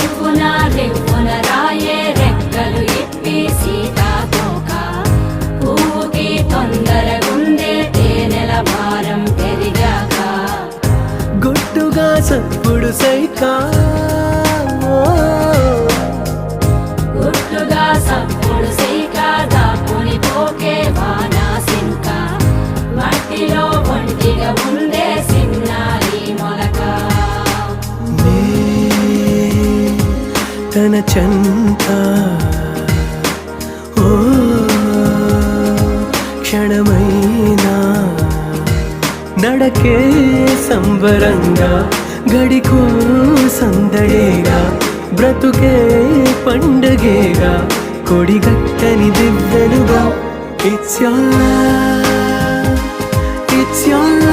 రివ్వున రివ్వున రాయే రెక్కలు ఇప్పి సీతాకోక పువ్వుకి తొందరగుందే తేనెల భారం పెరిగాక గుట్టుగా సప్పుడు సైకా గుట్టుగా సప్పుడు సైక దాపుని పోకే వానా సింక మట్టిలో ఒంటిగా ఉందే సిన్నారి మొలక తన చెంత ఓ క్షణమైనా నడకే సంబరంగా గడికో సందడేగా బ్రతుకే పండగేగా కొడిగట్టని దివ్వెనుగా ఇట్స్ your love